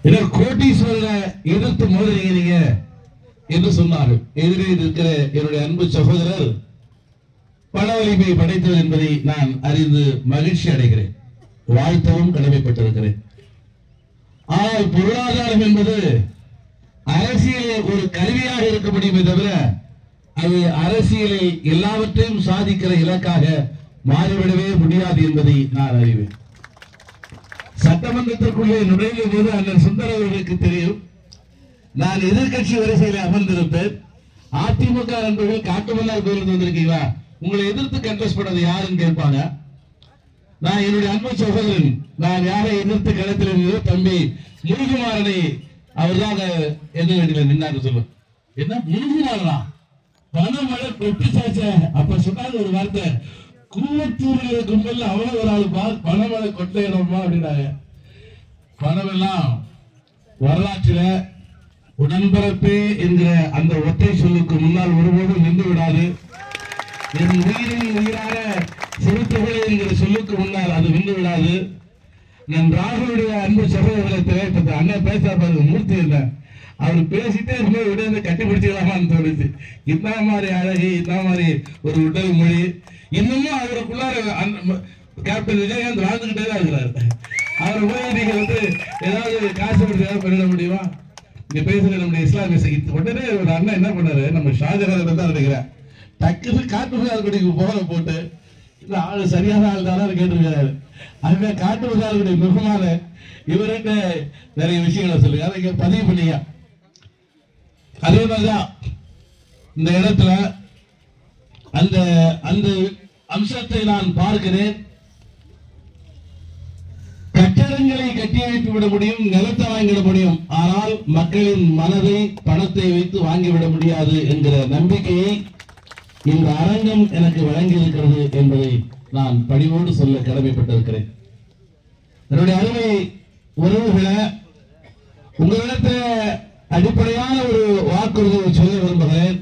கோட்டீஸ்வரரை எதிர்த்து மோதுறீங்க என்று சொன்னார்கள். எதிரே இருக்கிற என்னுடைய அன்பு சகோதரர் பண வலிமை படைத்தவர் என்பதை நான் அறிந்து மகிழ்ச்சி அடைகிறேன், வாழ்த்தவும் கடமைப்பட்டிருக்கிறேன். ஆனால் பொருளாதாரம் என்பது அரசியலில் ஒரு கருவியாக இருக்க முடியுமே தவிர அது அரசியலில் எல்லாவற்றையும் சாதிக்கிற இலக்காக மாறிவிடவே முடியாது என்பதை நான் அறிவேன். சட்டமன்றத்திற்குள்ளே நுழைந்த போது அண்ணன் சுந்தர் அவர்களுக்கு தெரியும், நான் எதிர்கட்சி வரிசையில் அமர்ந்திருப்பேன். அதிமுக நண்பர்கள் காட்டுமன்னார் கோயிலுக்கு வந்திருக்கீங்களா, உங்களை எதிர்த்து கண்டஸ்ட் பண்ணது யாருன்னு கேட்பாங்க. நான் என்னுடைய அன்பு சகோதரன், நான் யாரை எதிர்த்து களத்தில் இருந்ததோ தம்பி முருகுமாரனை அவர்தான் எந்த வேண்டியில நின்னாரு சொல்லுவோம். என்ன முருகுமாரனா, பணமழை கொட்டி சாச்ச. அப்ப சொன்னாங்க ஒரு வார்த்தை, கூவத்தூர்ல கும்பல் அவ்வளவு ஒரு ஆளு பார், பணமழை கொட்ட இடமா அப்படின்னாங்க. பணமெல்லாம் வரலாற்றில உடன்பிறப்பே என்கிற அந்த ஒற்றை சொல்லுக்கு முன்னால் ஒருபோதும் நின்று விடாது. என் உயிரின் உயிரான சிறுத்தைகளே என்கிற சொல்லுக்கு முன்னால் அது நின்று விடாது. நான் ராகுலுடைய அன்பு சகோதரர்களை திரைப்பட்ட அண்ணன் பேச பாருங்க, மூர்த்தி என்ன அவர் பேசிட்டே இருக்கும்போது உடனே கட்டி பிடிச்சிக்கலாமான்னு தோணுச்சு. இந்த மாதிரி அழகு, இந்த மாதிரி ஒரு உடல் மொழி இன்னமும் அவருக்குள்ளார கேப்டன் விஜயகாந்த் வாழ்ந்துகிட்டே தான் இருக்கிறார். அவரை போய் நீங்க ஏதாவது காசு கொடுத்து ஏதாவது பண்ணிட முடியுமா? இங்க பேசுற நம்முடைய இஸ்லாமிய உடனே ஒரு அண்ணன் என்ன பண்ணாரு, நம்ம ஷாஜகான் தான் இருக்கிறேன், டக்குன்னு காட்டுமன்னார்குடிக்கு போற போட்டு இந்த ஆளு சரியான ஆள் தானே கேட்டிருக்கிறாரு. அதுவே காட்டுமன்னார்குடி முகமான இவர்கிட்ட நிறைய விஷயங்களை சொல்லுங்க, அதை இங்க பதிவு பண்ணியா. அதே மாதிரிதான் இந்த இடத்துல அந்த அந்த அம்சத்தை நான் பார்க்கிறேன். கட்டடங்களை கட்டியமைத்து விட முடியும், நிலத்தை வாங்கிவிட முடியும், ஆனால் மக்களின் மனதை பணத்தை வைத்து வாங்கிவிட முடியாது என்கிற நம்பிக்கையை இந்த அரங்கம் எனக்கு வழங்கி இருக்கிறது என்பதை நான் பணிவோடு சொல்ல கடமைப்பட்டிருக்கிறேன். என்னுடைய அருமை உறவுகளை உங்களிடத்தில் அடிப்படையான ஒரு வாக்குறுதியை சொல்ல விரும்புகிறேன்.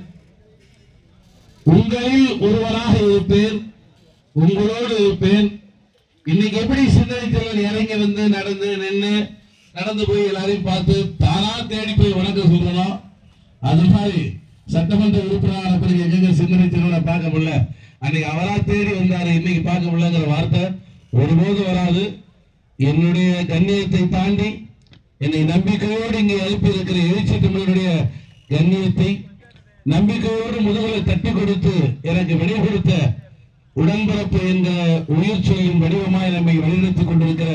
உங்களில் ஒருவராக இருப்பேன், உங்களோடு இருப்பேன். இன்னைக்கு எப்படி சிந்தனை செல்வன் இறங்கி வந்து நடந்து போய் எல்லாரையும் பார்த்து தானா தேடி போய் வணக்கம் சொல்லணும், அது மாதிரி சட்டமன்ற உறுப்பினரான பிறகு எங்க சிந்தனை செல்வனை பார்க்க முடியல, அன்னைக்கு அவரா தேடி வந்தாரு இன்னைக்கு பார்க்க முடியலங்கிற வார்த்தை ஒருபோது வராது. என்னுடைய கண்ணியத்தை தாண்டி என்னை நம்பிக்கையோடு இங்கே எழுப்பி இருக்கிற எழுச்சி தமிழனுடைய கண்ணியத்தை நம்பிக்கையோடு முதுகலை தட்டி கொடுத்து எனக்கு விடை கொடுத்த உடன்பிறப்பு என்ற உயிர் சொல்லின் வடிவமாய் நம்மை வழிநடத்திக் கொண்டிருக்கிற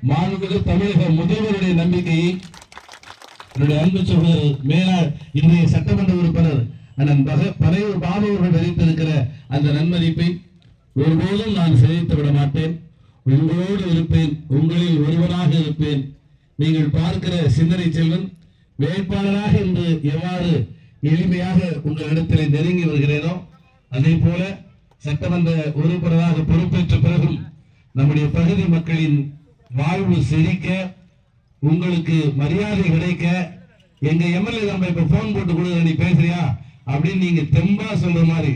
மாண்புமிகு தமிழக முதல்வருடைய நம்பிக்கையை என்னுடைய அன்பு சகோதரர் மேலாள் இன்றைய சட்டமன்ற உறுப்பினர் அண்ணன் பனையூர் பாபு அவர்கள் அறிவித்திருக்கிற அந்த நன்மதிப்பை ஒருபோதும் நான் சிதைத்து விட மாட்டேன். உங்களோடு இருப்பேன், உங்களில் ஒருவராக இருப்பேன். நீங்கள் பார்க்கிற சிந்தனை செல்வன் வேட்பாளராக இன்று எவ்வாறு எளிமையாக உங்களிடத்தில் நெருங்கி வருகிறேனோ அதே போல சட்டமன்ற உறுப்பினராக பொறுப்பேற்ற பிறகும் நம்முடைய பகுதி மக்களின் வாழ்வு செழிக்க, உங்களுக்கு மரியாதை கிடைக்க, எங்க எம்எல்ஏ நம்ம இப்ப போன் போட்டு கொடுக்குற நீ பேசுறியா அப்படின்னு நீங்க தெம்பா சொல்ற மாதிரி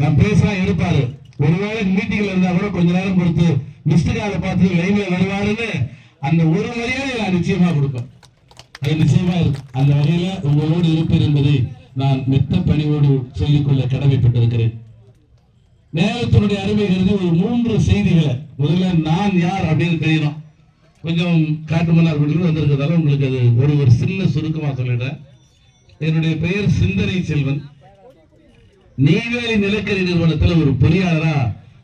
நான் பேசலாம் எடுப்பாரு. ஒருவேளை மீட்டிங்ல இருந்தா கூட கொஞ்ச நேரம் கொடுத்து மிஸ்டு காலை பார்த்து லைன்ல வருவாருன்னு அந்த ஒரு மரியாதை நான் நிச்சயமா கொடுப்பேன். அது நிச்சயமா இருக்கு. அந்த வகையில உங்களோடு இருப்பேன் என்பதை நான் மெத்த பணிவோடு சொல்லிக்கொள்ள கடமைப்பட்டிருக்கிறேன். நேரத்தினுடைய அருமை கருதி ஒரு 3 செய்திகளை முதல்ல நான் யார் அப்படின்னு தெரியணும். கொஞ்சம் காட்டுமன்னார்குடியில் வந்திருக்கிறதால உங்களுக்கு அது ஒரு சின்ன சுருக்கமா சொல்லிடுறேன். என்னுடைய பெயர் சிந்தனை செல்வன். நெய்வேலி நிலக்கரி நிறுவனத்தில் ஒரு பொறியாளரா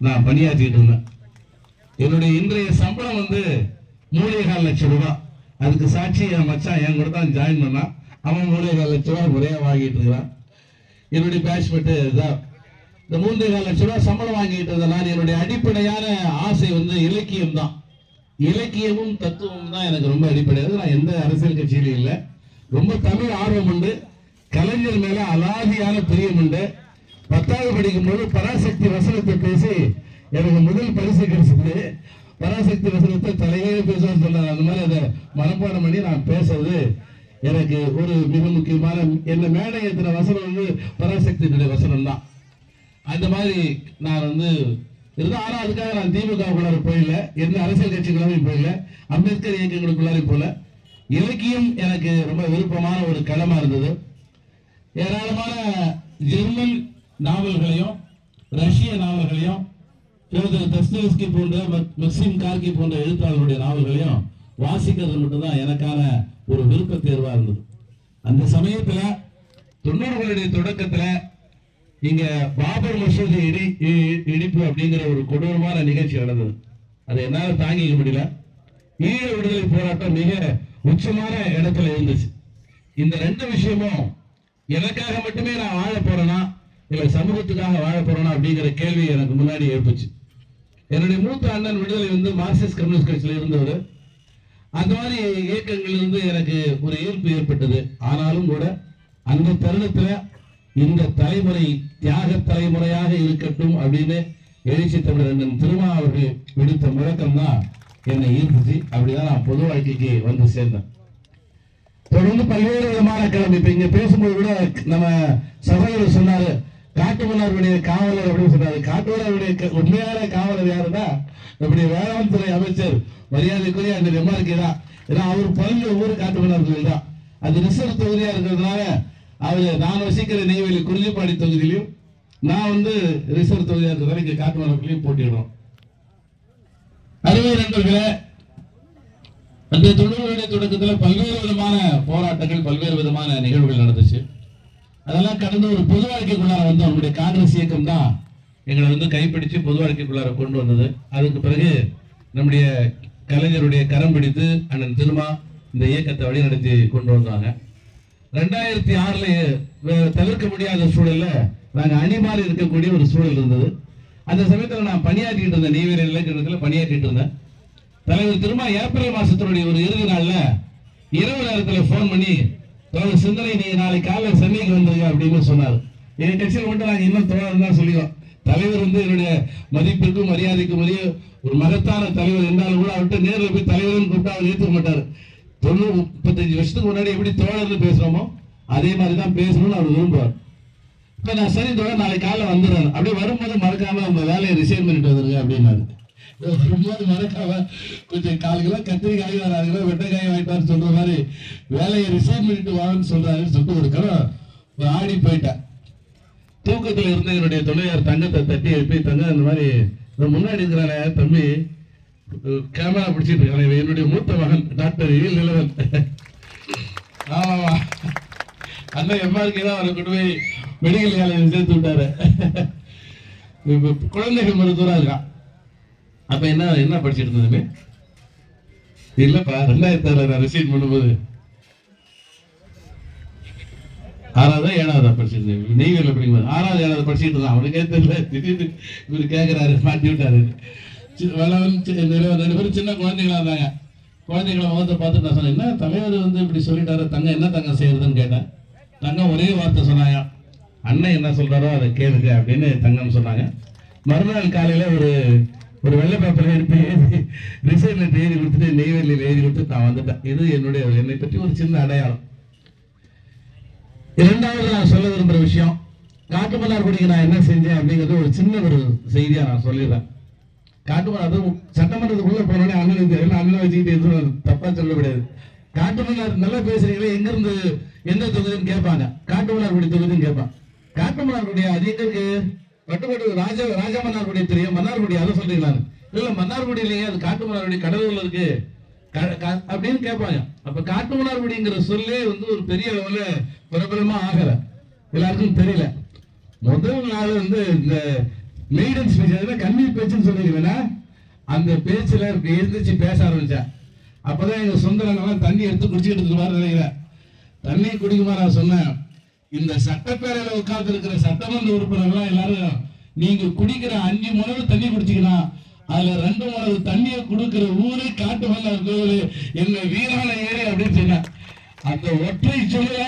நான் பணியாற்றிட்டு இருந்தேன். என்னுடைய இன்றைய சம்பளம் 3.25 லட்சம் ரூபாய். அதுக்கு சாட்சி என் மச்சான் என் கூட தான் ஜாயின் பண்ணான். அவன் 3.25 லட்சம் ரூபாய் முறையா வாங்கிட்டு இருக்கிறான். என்னுடைய பேட்ச்மெட்டு தான் இந்த 3.25 லட்சம் ரூபாய் சம்பளம் வாங்கிட்டு இருந்தேன். என்னுடைய அடிப்படையான ஆசை இலக்கியம் தான். இலக்கியமும் தத்துவமும் தான் எனக்கு ரொம்ப அடிப்படையாது. நான் எந்த அரசியல் கட்சியிலும் இல்லை. ரொம்ப தமிழ் ஆர்வம் உண்டு, கலைஞர் மேல அலாதியான பிரியம் உண்டு. 10வது படிக்கும் போது பராசக்தி வசனத்தை பேசி எனக்கு முதல் பரிசு கிடைச்சது. பராசக்தி வசனத்தை தலையே பேசுவான்னு சொன்னார். அந்த மாதிரி அதை மனப்பாடம் பண்ணி நான் பேசுறது எனக்கு ஒரு மிக முக்கியமான என்ன மேடை ஏற்றின வசனம் பராசக்தியுடைய வசனம் தான். அந்த மாதிரி நான் இருந்தா. ஆனா அதுக்காக நான் திமுகவுக்குள்ளார போயில, எந்த அரசியல் கட்சிக்குள்ளாரையும் போயில, அம்பேத்கர் இயக்கங்களுக்குள்ளாரையும் போல. இலக்கியம் எனக்கு ரொம்ப விருப்பமான ஒரு களமா இருந்தது. ஏராளமான ஜெர்மன் நாவல்களையும் ரஷ்ய நாவல்களையும் தஸ்தயேவ்ஸ்கி போன்ற மக்சிம் கார்கி போன்ற எழுத்தாளர்களுடைய நாவல்களையும் வாசிக்கிறது மட்டும்தான் எனக்கான ஒரு விருப்ப தேர்வா இருந்தது. அந்த சமயத்துல 90களுடைய தொடக்கத்துல இங்க பாபர் மசூதி இடிப்பு அப்படிங்கிற ஒரு கொடூரமான நிகழ்ச்சி நடந்தது. அதை என்னால தாங்கிக்க முடியல. ஈழ விடுதலை போராட்டம் மிக உச்சமான இடத்துல இருந்துச்சு. இந்த ரெண்டு விஷயமும் எனக்காக மட்டுமே நான் வாழ போறேனா இல்ல சமூகத்துக்காக வாழ போறேனா அப்படிங்கிற கேள்வி எனக்கு முன்னாடி எழுப்புச்சு. என்னுடைய மூத்த அண்ணன் விடுதலை வந்து மார்க்சிஸ்ட் கம்யூனிஸ்ட் கட்சியில இருந்தவர். அந்த மாதிரி இயக்கங்கள் இருந்து எனக்கு ஒரு ஈர்ப்பு ஏற்பட்டது. ஆனாலும் கூட அந்த தருணத்துல இந்த தலைமுறை தியாக தலைமுறையாக இருக்கட்டும் அப்படின்னு எழுச்சி தமிழர் அண்ணன் திருமா அவர்கள் விடுத்த முழக்கம் தான் என்னை ஈர்த்துச்சு. அப்படிதான் நான் பொது வாழ்க்கைக்கு வந்து சேர்ந்தேன். தொடர்ந்து பல்வேறு விதமான கிளம்பி இப்ப இங்க பேசும்போது கூட நம்ம சகோதரர் சொன்னாரு காட்டுமன்னாருடைய காவலர் அப்படின்னு சொன்னாரு. காட்டுமன்னாருடைய உண்மையான காவலர் யாருன்னா நம்முடைய வேளாண் துறை அமைச்சர் மரியாதைக்குரிய அந்த எம்ஆர்கே தான். ஏன்னா அவர் பிறந்த ஊர் காட்டுமன்னார் தான். அது ரிசர்வ் தொகுதியா இருக்கிறதுனால அவரு நான் வசிக்கிற நெய்வேலி குறிஞ்சிப்பாடி தொகுதியிலையும் நான் வந்து ரிசர்வ் தொகுதியா இருக்கிறதால இங்க காட்டுமன்னார்லையும் போட்டிடுறோம். அருமை நண்பர்களே, அந்த 90களுடைய தொடக்கத்தில் பல்வேறு விதமான போராட்டங்கள் பல்வேறு விதமான நிகழ்வுகள் நடந்துச்சு. அதெல்லாம் கடந்து ஒரு பொது வாழ்க்கைக்குள்ளார வந்து அவங்களுடைய காங்கிரஸ் இயக்கம் தான் எங்களை வந்து கைப்பிடிச்சு பொது வாழ்க்கைக்குள்ளார கொண்டு வந்தது. அதுக்கு பிறகு நம்முடைய கலைஞருடைய கரம் பிடித்து அண்ணன் திருமா இந்த இயக்கத்தை வழிநடத்தி கொண்டு வந்தாங்க. 2006 தவிர்க்க முடியாத சூழல்ல நாங்க அணிமாறி இருக்கக்கூடிய ஒரு சூழல் இருந்தது. அந்த சமயத்துல நான் பணியாற்றிட்டு இருந்தேன். நெய்வேலி நிலைக்கணத்துல பணியாற்றிட்டு இருந்தேன். தலைவர் திருமா ஏப்ரல் மாசத்தினுடைய ஒரு இறுதி நாள்ல இரவு நேரத்துல போன் பண்ணி தோழர் சிந்தனை நீங்க நாளை காலைல சென்னைக்கு வந்துருங்க அப்படின்னு சொன்னார். எங்க கட்சியில் மட்டும் நாங்க இன்னும் தோழர் தான் சொல்லிடுவோம். தலைவர் வந்து என்னுடைய மதிப்பிற்கும் மரியாதைக்கும் உரிய ஒரு மகத்தான தலைவர் என்றாலும் கூட அவர்கிட்ட நேரில் போய் தலைவர்னு கூப்பிட்டு அவர் ஏற்றுக்க மாட்டார். 35 வருஷத்துக்கு முன்னாடி எப்படி தோழர்னு பேசுறோமோ அதே மாதிரிதான் பேசணும்னு அவர் விரும்புவார். இப்ப நான் சரி தோழர் நாளை காலைல வந்துடுறேன். அப்படியே வரும்போது மறக்காம உங்க வேலையை ரிசைன் பண்ணிட்டு வந்துருங்க அப்படின்னாரு. வரும்போது மறக்காம கொஞ்சம் 4 கிலோ கத்திரிக்காய் ஒரு 6 கிலோ வெட்டைக்காய் வாங்கிட்டு சொல்ற மாதிரி வேலையை ரிசைன் பண்ணிட்டு வான்னு சொல்றாருன்னு சொல்லிட்டு ஒரு கடம் ஆடி போயிட்டேன். தூக்கத்தில் இருந்த என்னுடைய துணையார் தங்கத்தை தட்டி எழுப்பி தங்க அந்த மாதிரி முன்னாடி இருக்கிறானே தம்பி கேமரா பிடிச்சிட்டு இருக்காங்க என்னுடைய மூத்த மகன் டாக்டர் இல் நிலவன். ஆமாமா அண்ணன் எம்ஆர்கே தான் அவரை கொண்டு போய் மெடிக்கல் காலேஜ் சேர்த்து விட்டாரு. குழந்தைகள் மருத்துவரா இருக்கான். அப்ப என்ன படிச்சுட்டு இருந்ததுமே இல்லப்பா 2006 நான் ரிசீவ் பண்ணும்போது 6ஆவது 7ஆவது படிச்சிருந்தேன். நெய்வேலியில் படிக்கும்போது 6ஆவது 7ஆவது படிச்சுட்டு இருந்தான். அவனுக்கே தெரியல. திடீர்னு இவரு கேட்கிறாரு மாட்டி விட்டாரு. 2 பேரும் சின்ன குழந்தைங்களா இருந்தாங்க. குழந்தைங்களை முகத்தை பார்த்துட்டு நான் சொன்னேன் என்ன தலைவர் வந்து இப்படி சொல்லிட்டாரு தங்க என்ன தங்க செய்யறதுன்னு கேட்டேன். தங்கம் ஒரே வார்த்தை சொன்னாங்க அண்ணன் என்ன சொல்றாரோ அதை கேளுங்க அப்படின்னு தங்கம் சொன்னாங்க. மறுநாள் காலையில ஒரு வெள்ளை பேப்பர்ல எடுத்து ரிசைன் லெட்டர் எழுதி கொடுத்துட்டு நெய்வேலியில் எழுதி கொடுத்து நான் வந்துட்டேன். இது என்னை பற்றி ஒரு சின்ன அடையாளம். இரண்டாவது நான் சொல்ல விரும்புற விஷயம் காட்டுமன்னார்குடிக்கு நான் என்ன செஞ்சேன் அப்படிங்கிறது ஒரு சின்ன ஒரு செய்தியா நான் சொல்லிடுறேன். காட்டுமன்னார் சட்டமன்றத்துக்குள்ள போனோடனே அண்ணன் வச்சுக்கிட்டு எதுவும் தப்பா சொல்ல முடியாது. காட்டுமன்னார் நல்லா பேசுறீங்களே எங்க இருந்து எந்த தொகுதின்னு கேட்பாங்க. காட்டுமன்னார்குடி தொகுதின்னு கேட்பான். காட்டுமன்னார்குடி அது எங்க இருக்கு? பட்டுப்பட்டு ராஜமன்னார்குடி தெரியும். மன்னார்குடி அதை சொல்றீங்களா? இல்ல மன்னார்குடி இல்லைங்க அது காட்டுமன்னார்குடி கடலூர்ல இருக்கு அப்படின்னு கேட்பாங்க. அப்ப காட்டுமன்னார்குடிங்கிற சொல்லே வந்து ஒரு பெரிய அளவுல பிரபலமா ஆகல, எல்லாருக்கும் தெரியல. முதல் நாள் வந்து இந்த மெய்டன் ஸ்பீச் கண்ணீர் பேச்சுன்னு சொல்றீங்கன்னா அந்த பேச்சுல எழுந்திரிச்சு பேச ஆரம்பிச்சேன். அப்பதான் எங்க சொந்தம் தண்ணி எடுத்து குடிச்சுக்கிட்டு மாதிரி நினைக்கிறேன். தண்ணி குடிக்குமா நான் சொன்னேன் இந்த சட்டப்பேரவையில உட்கார்ந்து இருக்கிற சட்டமன்ற உறுப்பினர்கள் எல்லாரும் நீங்க குடிக்கிற 5 முறை தண்ணி குடிச்சீங்கன்னா அதுல 2 முறை தண்ணியை கொடுக்கிற ஊரு காட்டுமன்னார் கோவில் எங்க வீரான ஏரி அப்படின்னு சொன்ன அந்த ஒற்றை சொல்ல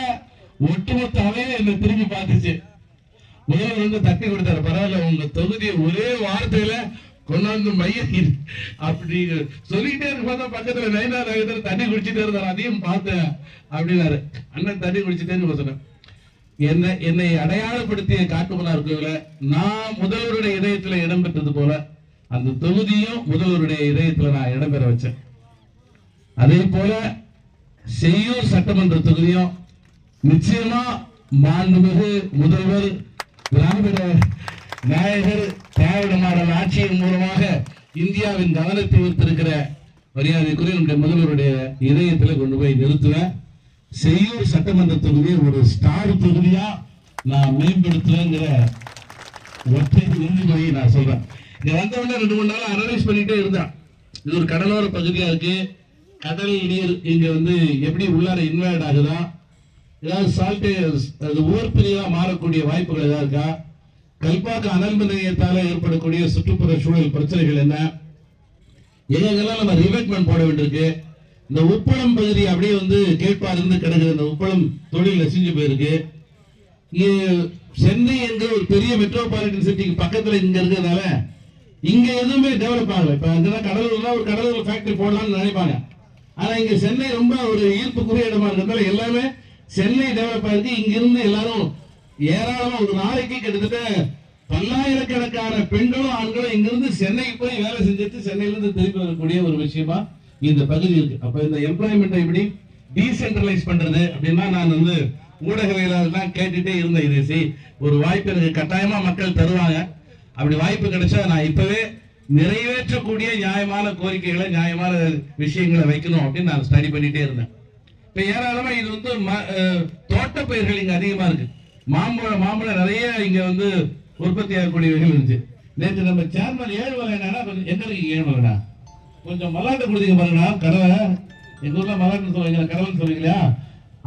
ஒட்டுமொத்த அவையே என்ன திரும்பி பார்த்துச்சு. முதல்வர் வந்து தட்டி கொடுத்தாரு பரவாயில்ல உங்க தொகுதியை ஒரே வார்த்தையில கொண்டாந்து மைய அப்படி சொல்லிக்கிட்டே இருக்கு. பார்த்தா பக்கத்துல நயனா நகரத்துல தண்ணி குடிச்சுட்டே இருந்தாரு. அதையும் பார்த்தேன் அப்படின்னாரு. அண்ணன் தண்ணி குடிச்சுட்டேன்னு சொன்னேன். என்னை அடையாளப்படுத்திய காட்டுமன்னார் கோவில நான் முதல்வருடைய இதயத்துல இடம்பெற்றது போல அந்த தொகுதியும் முதல்வருடைய இதயத்துல நான் இடம்பெற வச்சேன். அதே போல செய்யூர் சட்டமன்ற தொகுதியும் நிச்சயமா மாண்புமிகு முதல்வர் திராவிட நாயகர் திராவிட மாடல் ஆட்சியின் மூலமாக இந்தியாவின் கவனத்தை ஈர்த்திருக்கிற மரியாதைக்குரிய நம்முடைய முதல்வருடைய இதயத்தில் கொண்டு போய் நிறுத்துவேன். செய்யூர் சட்டமன்ற தொகுதியை ஒரு ஸ்டார் தொகுதியா நான் மேம்படுத்துவேங்கிற ஒற்றை உறுதிமொழியை நான் சொல்றேன். இங்க வந்தவொடனே 2-3 நாள் அனலைஸ் பண்ணிட்டே இருந்தான். இது ஒரு கடலோர பகுதியா இருக்கு, கடல் நீர் இங்க வந்து எப்படி உள்ளார இன்வைட் ஆகுதா, ஏதாவது சால்ட் அது ஊர்பிரியா மாறக்கூடிய வாய்ப்புகள் ஏதாவது இருக்கா, கல்பாக்க அனல் மின் நிலையத்தால ஏற்படக்கூடிய சுற்றுப்புற சூழல் பிரச்சனைகள் என்ன, எங்கெல்லாம் நம்ம ரிவெட்மெண்ட் போட வேண்டியிருக்கு, இந்த உப்பளம் பகுதி அப்படியே வந்து கேட்பார் இருந்து கிடக்குது, இந்த உப்பளம் தொழில் நசிஞ்சு போயிருக்கு. சென்னை என்ற ஒரு பெரிய மெட்ரோபாலிட்டன் சிட்டிக்கு பக்கத்துல இங்க இருக்கிறதுனால இங்க எதுவுமே டெவலப் ஆகல. இப்ப அங்கதான் கடலூர்ல ஒரு கடலூர் ஃபேக்டரி போடலாம்னு நினைப்பாங்க. ஆனா இங்க சென்னை ரொம்ப ஒரு ஈர்ப்புக்குரிய இடமா இருக்கிறதுனால எல்லாமே சென்னை டெவலப் ஆயிருக்கு. இங்க இருந்து எல்லாரும் ஏராளமா ஒரு நாளைக்கு கிட்டத்தட்ட பல்லாயிரக்கணக்கான பெண்களும் ஆண்களும் இங்கிருந்து சென்னைக்கு போய் வேலை செஞ்சுட்டு சென்னையில இருந்து திருப்பி வரக்கூடிய ஒரு விஷயமா இந்த பகுதி இருக்கு. அப்ப இந்த எம்ப்ளாய்மெண்ட் எப்படி டீசென்ட்ரலைஸ் பண்றது அப்படின்னா நான் வந்து ஊடகவியலாளர்லாம் கேட்டுட்டே இருந்தேன். இது ஒரு வாய்ப்பு எனக்கு கட்டாயமா மக்கள் தருவாங்க. அப்படி வாய்ப்பு கிடைச்சா நான் இப்பவே நிறைவேற்றக்கூடிய நியாயமான கோரிக்கைகளை நியாயமான விஷயங்களை வைக்கணும் அப்படின்னு நான் ஸ்டடி பண்ணிட்டே இருந்தேன். இப்ப ஏராளமா இது வந்து தோட்ட பயிர்கள் இங்க அதிகமா இருக்கு. மாம்பழம் நிறைய இங்க வந்து உற்பத்தி ஆகக்கூடியவர்கள் இருந்துச்சு. நேற்று நம்ம சேர்மன் ஏழுமலை எங்க இருக்கு ஏழுமலைனா கொஞ்சம் மல்லாட்டை கொடுத்தீங்க பாருங்க. கடலை எங்க ஊர்ல மல்லாட்டு சொல்லுவீங்க, கடலைன்னு சொல்லுவீங்களா,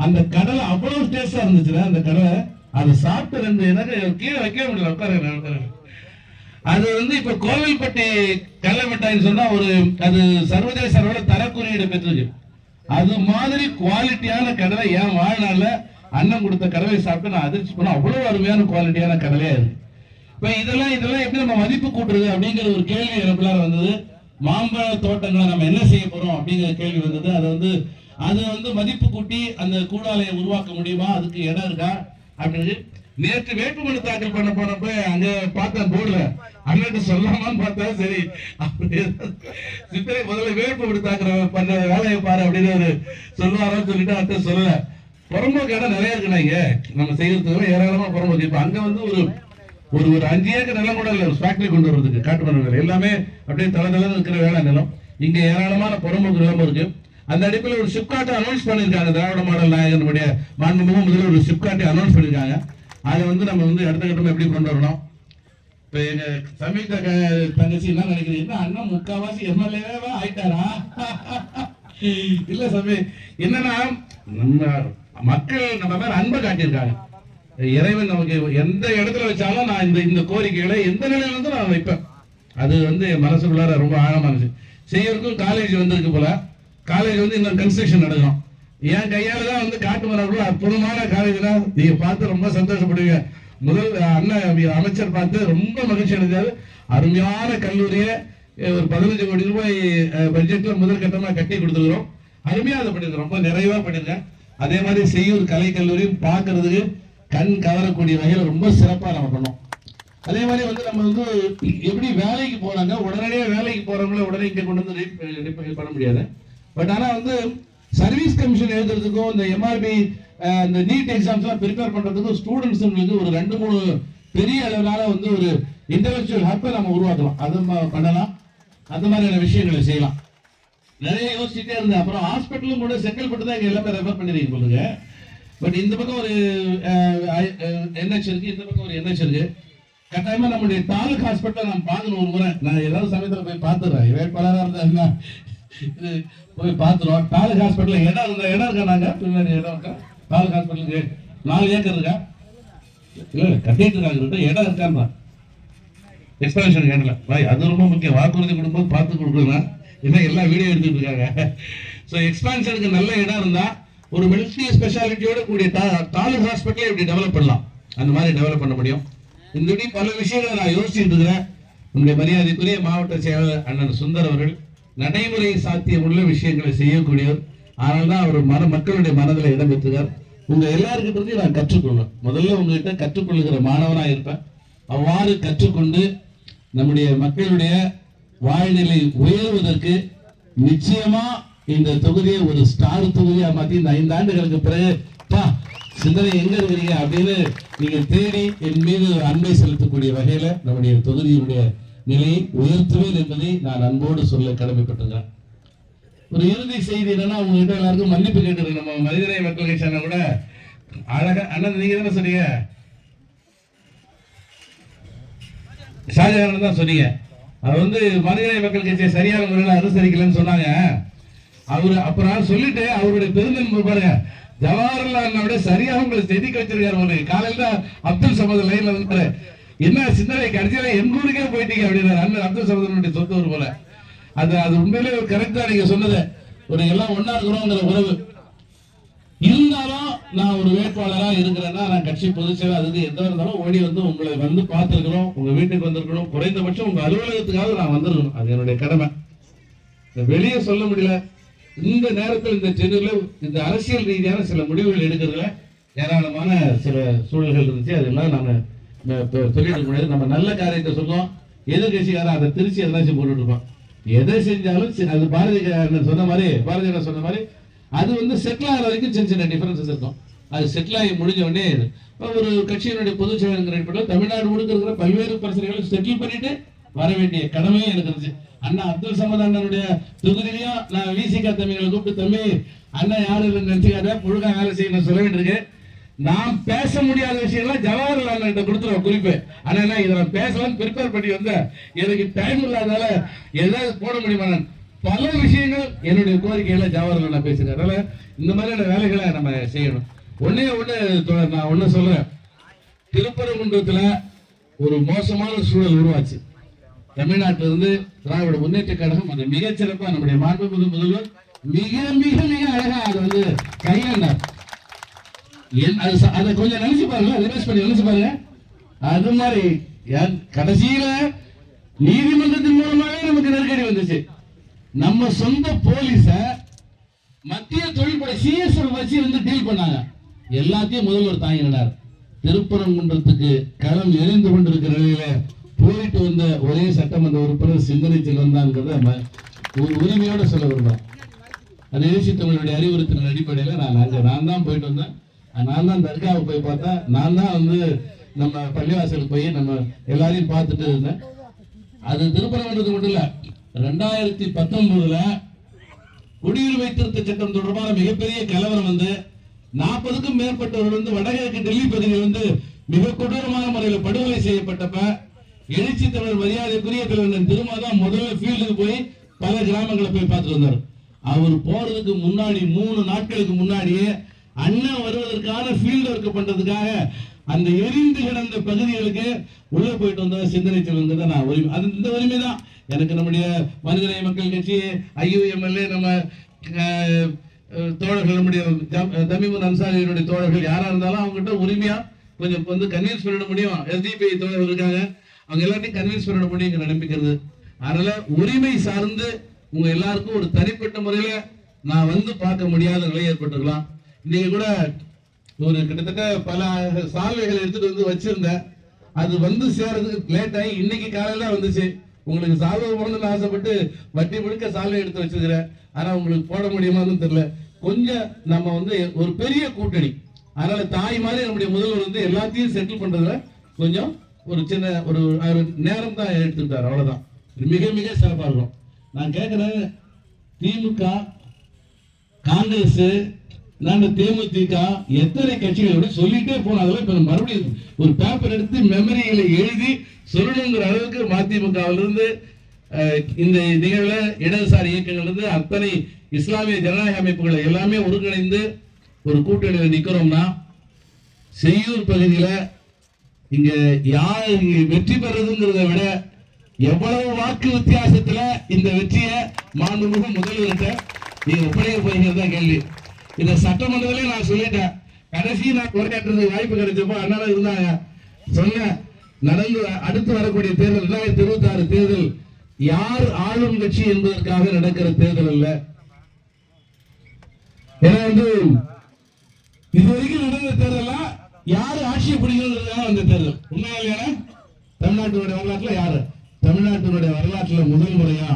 அந்த கடலை அவ்வளவு டேஸ்டா இருந்துச்சு. அந்த கடலை அதை சாப்பிட்டு 2 எனக்கு கீழே வைக்க முடியல, உட்கார. அது வந்து இப்ப கோவில்பட்டி கடலை மிட்டாய்ன்னு சொன்னா ஒரு அது சர்வதேச அளவுல தரக்குறியீடு பெற்றிருக்கு. அது மாதிரி குவாலிட்டியான கடலை என் வாழ்நாள்ல அண்ணன் கொடுத்த கடலை சாப்பிட்டு நான் அதிர்ச்சி பண்ண. அவ்வளவு அருமையான குவாலிட்டியான கடலையா இருக்கு. இப்ப இதெல்லாம் எப்படி நம்ம மதிப்பு கூட்டுறது அப்படிங்கிற ஒரு கேள்வி எனக்குள்ளார வந்தது. மாம்பழ தோட்டங்களை நம்ம என்ன செய்ய போறோம் அப்படிங்கிற கேள்வி வந்தது. அது வந்து மதிப்பு கூட்டி அந்த கூடாலையை உருவாக்க முடியுமா, அதுக்கு இடம் இருக்கா அப்படின்னு நேற்று வேட்புமனு தாக்கல் பண்ண போனப்ப அங்க பார்த்தேன் போர்டுல, அண்ணன் சொல்லலாமான்னு பார்த்தா சரி சித்திரை முதல்ல வேட்புமனு தாக்கல் பண்ண வேலையை பாரு அப்படின்னு சொல்லுவாரோன்னு சொல்லிட்டு அத்தை சொல்லல. புறம்போக்கு இடம் நிறைய இருக்குண்ணா இங்க நம்ம செய்யறதுக்கு ஏராளமா புறம்போக்கு. இப்ப அங்க வந்து ஒரு 5 ஏக்கர் நிலம் கூட இல்ல, ஒரு ஃபேக்டரி கொண்டு வருவதுக்கு காட்டுமரம் எல்லாமே அப்படியே தளதள இருக்கிற வேலை நிலம். இங்க ஏராளமான புறம்போக்கு நிலம் இருக்கு. அந்த அடிப்படையில் ஒரு சிப்காட்டை அனௌன்ஸ் பண்ணிருக்காங்க. திராவிட மாடல் நாயகனுடைய மாண்புமிகு முதல்வர் ஒரு சிப்காட்டை அனௌன்ஸ் பண்ணிருக்காங்க. அதை வந்து நம்ம வந்து அடுத்த கட்டமா எப்படி கொண்டு வரணும். இப்ப எங்க சமீப தங்கச்சி என்ன நினைக்கிறீங்க, அண்ணன் முக்காவாசி எம்எல்ஏவா ஆயிட்டாரா? இல்ல சமீ, என்னன்னா நம்ம மக்கள் நம்ம மேல அன்பை காட்டியிருக்காங்க. இறைவன் நமக்கு எந்த இடத்துல வச்சாலும் நான் இந்த கோரிக்கைகளை எந்த நிலையில இருந்து நான் வைப்பேன். அது வந்து மனசுக்குள்ளார ரொம்ப ஆழமானது. செய்யறதுக்கும் காலேஜ் வந்திருக்கு போல. காலேஜ் வந்து இன்னும் கன்ஸ்ட்ரக்ஷன் நடக்கணும். என் கையால தான் வந்து காட்டு மரம் அற்புதமான காலேஜ்ல நீங்க பார்த்து ரொம்ப சந்தோஷப்படுவீங்க. முதல் அண்ணன் அமைச்சர் பார்த்து ரொம்ப மகிழ்ச்சி அடைஞ்சாரு. அருமையான கல்லூரியை ஒரு 15 கோடி ரூபாய் பட்ஜெட்ல முதல் கட்டமா கட்டி கொடுத்துருக்கிறோம். அருமையா அதை பண்ணிருக்கோம், ரொம்ப நிறைவா பண்ணிருக்கேன். அதே மாதிரி செய்யூர் கலை கல்லூரியும் பார்க்கறதுக்கு கண் கவரக்கூடிய வகையில் ரொம்ப சிறப்பா நம்ம பண்ணோம். அதே மாதிரி வந்து நம்ம வந்து எப்படி வேலைக்கு போறாங்க, உடனடியாக வேலைக்கு போறவங்கள உடனே இங்க கொண்டு வந்து பண்ண முடியாது. பட் ஆனா வந்து சர்வீஸ் கமிஷன் எழுதுறதுக்கும் இந்த எம்ஆர்பி இந்த நீட் எக்ஸாம்ஸ் எல்லாம் ப்ரிப்பேர் பண்றதுக்கும் ஸ்டூடெண்ட்ஸுங்களுக்கு ஒரு 2-3 பெரிய அளவிலான வந்து ஒரு இன்டெலெக்சுவல் ஹப்பை நம்ம உருவாக்கலாம். அது பண்ணலாம், அந்த மாதிரியான விஷயங்களை செய்யலாம். நிறைய யோசிச்சுட்டே இருந்தேன். அப்புறம் ஹாஸ்பிட்டலும் கூட செங்கல்பட்டு தான் இங்க எல்லாமே ரெஃபர் பண்ணிருக்கீங்க போலுங்க. பட் இந்த பக்கம் ஒரு என்ஹெச் இருக்கு, இந்த பக்கம் ஒரு என்ஹெச் இருக்கு. கட்டாயமா நம்முடைய தாலுக் ஹாஸ்பிட்டல் நான் பார்க்கணும் ஒரு முறை. நான் ஏதாவது சமயத்தில் போய் பார்த்துடுறேன், வேட்பாளராக இருந்தா போய் பார்த்துருவோம். தாலுக் ஹாஸ்பிட்டல் இடம் இருக்கா, நாங்க பின்னாடி இடம் இருக்கா தாலுக் ஹாஸ்பிட்டலுக்கு 4 ஏக்கர் இருக்கா? இல்ல கட்டிட்டு இருக்காங்க, இடம் இருக்கான்னு எக்ஸ்பென்ஷன் கேட்டல பாய். அது ரொம்ப முக்கியம். வாக்குறுதி கொடுக்கும்போது பார்த்து கொடுக்கணும். ஏன்னா எல்லாம் வீடியோ எடுத்துட்டு இருக்காங்க. ஸோ எக்ஸ்பென்ஷனுக்கு நல்ல இடம் இருந்தா ஒரு மல்டி ஸ்பெஷாலிட்டியோட கூடிய தாலுக் ஹாஸ்பிட்டலே இப்படி டெவலப் பண்ணலாம். அந்த மாதிரி டெவலப் பண்ண முடியும். இந்த பல விஷயங்களை நான் யோசிச்சுட்டு இருக்கிறேன். உங்களுடைய மரியாதைக்குரிய மாவட்ட செயலாளர் அண்ணன் சுந்தர் அவர்கள் நடைமுறை சாத்தியம் உள்ள விஷயங்களை செய்யக்கூடியவர். ஆனால் தான் அவர் மக்களுடைய மனதில் இடம் பெற்றுகிறார். உங்க எல்லாருக்கிட்ட நான் கற்றுக்கொள்வேன். முதல்ல உங்ககிட்ட கற்றுக்கொள்ளுகிற மாணவனாக இருப்பேன். அவ்வாறு கற்றுக்கொண்டு நம்முடைய மக்களுடைய வாழ்நிலை உயர்வதற்கு நிச்சயமா இந்த தொகுதியை ஒரு ஸ்டார் தொகுதியா மாத்தி இந்த 5 ஆண்டுகளுக்கு பிறகு சிந்தனை எங்க இருக்கிறீங்க அப்படின்னு நீங்க தேடி என் மீது அன்பை செலுத்தக்கூடிய வகையில நம்முடைய தொகுதியினுடைய நிலையை உயர்த்துவேன் என்பதை நான் அன்போடு சொல்ல கடமைப்பட்டிருக்கிறேன். ஒரு இறுதி செய்தி என்னன்னா, உங்ககிட்ட எல்லாருக்கும் மன்னிப்பு கேட்டுருக்கேன். நம்ம மனிதநேய மக்கள் கட்சி கூட அழகா அண்ணன் நீங்க தானே சொன்னீங்க, ஷாஜகான் தான் சொன்னீங்க. அவர் மனிதநேய மக்கள் கட்சியை சரியான முறையில் அனுசரிக்கலன்னு சொன்னாங்க. அவரு அப்புறம் சொல்லிட்டு அவருடைய பெருந்தன்மை பாருங்க, ஜவஹர்லால் சரியாக உங்களை செதுக்கி வச்சிருக்காரு. காலையில அப்துல் சமத் லைன்ல வந்து என்ன சிந்தனை கடைசியில எங்க ஊருக்கே போயிட்டீங்க அப்படின்னு அண்ணன் அப்துல் சமதனுடைய சொத்து ஒரு போல. அது உண்மையிலே ஒரு கரெக்டா நீங்க சொன்னது. ஒரு எல்லாம் ஒன்னா இருக்கிறோங்கிற உறவு இருந்தாலும் நான் ஒரு வேட்பாளரா இருக்கிறேன்னா நான் கட்சி பொதுச் செயலர் அது எந்த இருந்தாலும் ஓடி உங்களை பார்த்திருக்கிறோம், உங்க வீட்டுக்கு வந்திருக்கணும், குறைந்தபட்சம் உங்க அலுவலகத்துக்காக நான் வந்திருக்கணும். அது என்னுடைய கடமை. வெளியே சொல்ல முடியல. இந்த நேரத்தில் இந்த சென்னையில இந்த அரசியல் ரீதியான சில முடிவுகள் எடுக்கிறதுல ஏராளமான சில சூழல்கள் இருந்துச்சு. அதெல்லாம் நான் சொல்லிட முடியாது. நம்ம நல்ல காரியத்தை சொல்லுவோம், எதிர்கட்சிக்காரன் அதை திருச்சி எதாச்சும் போட்டுட்டு இருப்போம். எதை செஞ்சாலும் அது பாரதிய சொன்ன மாதிரி அது செட்டில் ஆகிற வரைக்கும் சின்ன சின்ன டிஃபரன்சஸ் இருக்கும். அது செட்டில் ஆகி முடிஞ்ச உடனே ஒரு கட்சியினுடைய பொதுச் செயலர் தமிழ்நாடு முழுக்க இருக்கிற பல்வேறு பிரச்சனைகளை செட்டில் பண்ணிட்டு வர வேண்டிய கடமையும் எனக்கு இருந்துச்சு. அண்ணா அப்துல் சமத் அண்ணனுடைய தொகுதியிலையும் நான் விசிகா தம்பிகளை கூப்பிட்டு, தம்பி அண்ணன் யாரு இல்லைன்னு நினைச்சுக்காத, முழுக்க வேலை செய்யணும் சொல்ல வேண்டியிருக்கு. நான் பேச முடியாத விஷயம்லாம் ஜவஹர்லால் கிட்ட கொடுத்துருவோம் குறிப்பு. ஆனா இதை நான் பேசலாம்னு ப்ரிப்பேர் பண்ணி வந்தேன். எனக்கு டைம் இல்லாதனால ஏதாவது போட முடியுமா? பல விஷயங்கள் என்னுடைய கோரிக்கைகளை ஜவஹர்லால் நான் பேசுறேன். அதனால இந்த மாதிரியான வேலைகளை நம்ம செய்யணும். நான் ஒண்ணு சொல்றேன், திருப்பரங்குன்றத்துல ஒரு மோசமான சூழல் உருவாச்சு. தமிழ்நாட்டிலிருந்து திராவிட முன்னேற்ற கழகம் அதை மிகச்சிறப்பா நம்முடைய மாண்புமிகு முதல்வர் மிக மிக மிக அழகா அதை கையாண்டார். அதை கொஞ்சம் நினைச்சு பாருங்க, ரிவர்ஸ் பண்ணி நினைச்சு பாருங்க. அது மாதிரி கடைசியில நீதிமன்றத்தின் மூலமாவே நமக்கு நெருக்கடி வந்துச்சு. நம்ம சொந்த போலீஸ மத்திய தொழில்படை சிஎஸ்எஃப் வச்சு டீல் பண்ணாங்க. எல்லாத்தையும் முதல்வர் தாங்கினார். திருப்பரங்குன்றத்துக்கு களம் எரிந்து கொண்டிருக்கிற நிலையில போயிட்டு வந்த ஒரே சட்டமன்ற உறுப்பினர் சிந்தனை செல்வன் தான் உரிமையோட சொல்ல விரும்புறேன். அது எழுச்சி தமிழுடைய அறிவுறுத்தின அடிப்படையில் நான் தான் போயிட்டு வந்தேன். நான் தான் தர்காவை போய் பார்த்தேன். நான் தான் நம்ம பள்ளிவாசலுக்கு போய் நம்ம எல்லாரையும் பார்த்துட்டு இருந்தேன். அது திருப்பரங்குன்றத்துக்கு மட்டும் இல்ல, 2019 குடியுரிமை திருத்த சட்டம் தொடர்பான மிகப்பெரிய கலவரம் 40க்கும் மேற்பட்டவர்கள் வடகிழக்கு டெல்லி பகுதியில் மிக கொடூரமான முறையில் படுகொலை செய்யப்பட்டப்ப எழுச்சி தமிழர் மரியாதைக்குரிய தலைவர் திருமாதான் முதல்ல ஃபீல்டுக்கு போய் பல கிராமங்களை போய் பார்த்துட்டு வந்தார். அவர் போறதுக்கு முன்னாடி 3 நாட்களுக்கு முன்னாடியே அண்ணன் வருவதற்கான ஃபீல்டு ஒர்க் பண்றதுக்காக அந்த எரிந்து கிடந்த பகுதிகளுக்கு உள்ள போயிட்டு வந்த சிந்தனை செல்வங்க நான் உரிமை. அது இந்த உரிமை தான் எனக்கு நம்முடைய மனிதநேய மக்கள் கட்சி ஐயுஎம்எல்ஏ நம்ம தோழர்கள் நம்முடைய தமிமுன் அன்சாரியினுடைய தோழர்கள் யாரா இருந்தாலும் அவங்ககிட்ட உரிமையா கொஞ்சம் கன்வின்ஸ் பண்ண முடியும். எஸ்டிபி தோழர்கள் இருக்காங்க, அவங்க எல்லாத்தையும் கன்வின்ஸ் பண்ண முடியும் நம்பிக்கிறது. அதனால உரிமை சார்ந்து உங்க எல்லாருக்கும் ஒரு தனிப்பட்ட முறையில நான் பார்க்க முடியாத நிலை ஏற்பட்டிருக்கலாம். இன்னைக்கு கூட ஒரு கிட்டத்தட்ட பல சால்வைகள் எடுத்துட்டு வச்சிருந்தேன். அது சேர்றதுக்கு லேட் ஆகி இன்னைக்கு காலையில வந்துச்சு. உங்களுக்கு சால்வை போடணும்னு ஆசைப்பட்டு வட்டி முழுக்க சால்வை எடுத்து வச்சிருக்கிறேன். ஆனா உங்களுக்கு போட முடியுமான்னு தெரியல. கொஞ்சம் நம்ம ஒரு பெரிய கூட்டணி, அதனால தாய் மாதிரி நம்முடைய முதல்வர் எல்லாத்தையும் செட்டில் பண்றதுல கொஞ்சம் ஒரு சின்ன ஒரு நேரம் தான் எடுத்துக்கிட்டார். அவ்வளவுதான். மிக மிக சிறப்பா இருக்கும். நான் கேட்கிறேன், திமுக, காங்கிரஸ், தேமுதிக எத்தனை கட்சிகள் சொல்லிட்டே போன அதெல்லாம் இப்ப மறுபடியும் ஒரு பேப்பர் எடுத்து மெமரிகளை எழுதி சொல்லணுங்கிற அளவுக்கு மதிமுகவிலிருந்து இந்த நிகழ்வுல இடதுசாரி இயக்கங்கள் இருந்து அத்தனை இஸ்லாமிய ஜனநாயக அமைப்புகளை எல்லாமே ஒருங்கிணைந்து ஒரு கூட்டணியில் நிக்கிறோம்னா, செய்யூர் பகுதியில இங்க யார் வெற்றி பெறதுங்கிறத விட எவ்வளவு வாக்கு வித்தியாசத்துல இந்த வெற்றியை மாண்புமிகு முதல்வர்கிட்ட நீங்க ஒப்படைக்க போறீங்கிறதா கேள்வி. இந்த சட்டமன்றத்திலே நான் சொல்லிட்டேன். கடைசி நான் உரையாற்றுறதுக்கு வாய்ப்பு கிடைச்சப்போ அண்ணா இருந்தாங்க. சொன்ன நடந்து அடுத்து வரக்கூடிய தேர்தல் 2026 தேர்தல் யார் ஆளும் கட்சி என்பதற்காக நடக்கிற தேர்தல் அல்ல. ஏன்னா இதுவரைக்கும் நடந்த தேர்தல் யாரு ஆட்சியை பிடிக்கிறதுக்காக வந்த தேர்தல். உண்மையா தமிழ்நாட்டினுடைய வரலாற்றுல யாரு தமிழ்நாட்டினுடைய வரலாற்றுல முதல் முறையா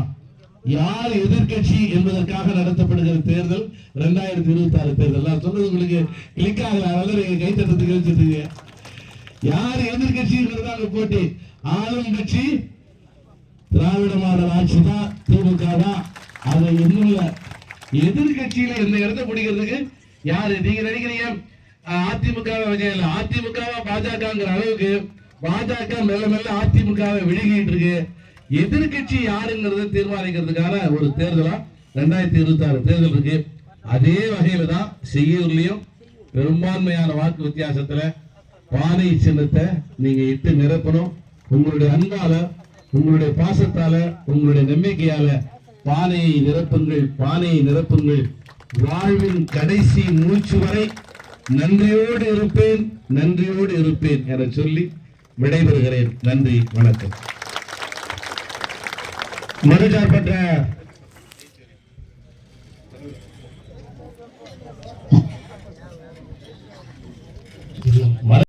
யார் எதிர்கட்சி என்பதற்காக நடத்தப்படுகிற தேர்தல் 2026 தேர்தல். நான் சொன்னது உங்களுக்கு கிளிக் ஆகல, அதனால நீங்க கைத்தட்டத்துக்கு வச்சிருக்கீங்க. யார் எதிர்கட்சிங்கிறதாங்க போட்டி. ஆளும் கட்சி திராவிட மாடல் ஆட்சி தான், திமுக தான். அதை இன்னும் எதிர்கட்சியில இந்த இடத்தை பிடிக்கிறதுக்கு யாரு நீங்க நினைக்கிறீங்க? அதிமுக அதிமுக பாஜகங்கிற அளவுக்கு பாஜக மெல்ல மெல்ல அதிமுகவை விழுகிட்டு இருக்கு. எதிர்கட்சி யாருங்கிறத தீர்மானிக்கிறதுக்கான ஒரு தேர்தலா 2026 தேர்தல் இருக்கு. அதே வகையில தான் செய்யூர்லயும் பெரும்பான்மையான வாக்கு வித்தியாசத்துல பானை சின்னத்தை நீங்க இட்டு நிரப்பணும். உங்களுடைய அன்பால, உங்களுடைய பாசத்தால, உங்களுடைய நம்பிக்கையால பானையை நிரப்புங்கள், பானையை நிரப்புங்கள். வாழ்வின் கடைசி மூச்சு வரை நன்றியோடு இருப்பேன், நன்றியோடு இருப்பேன் என சொல்லி விடைபெறுகிறேன். நன்றி, வணக்கம். மறுசார்பற்ற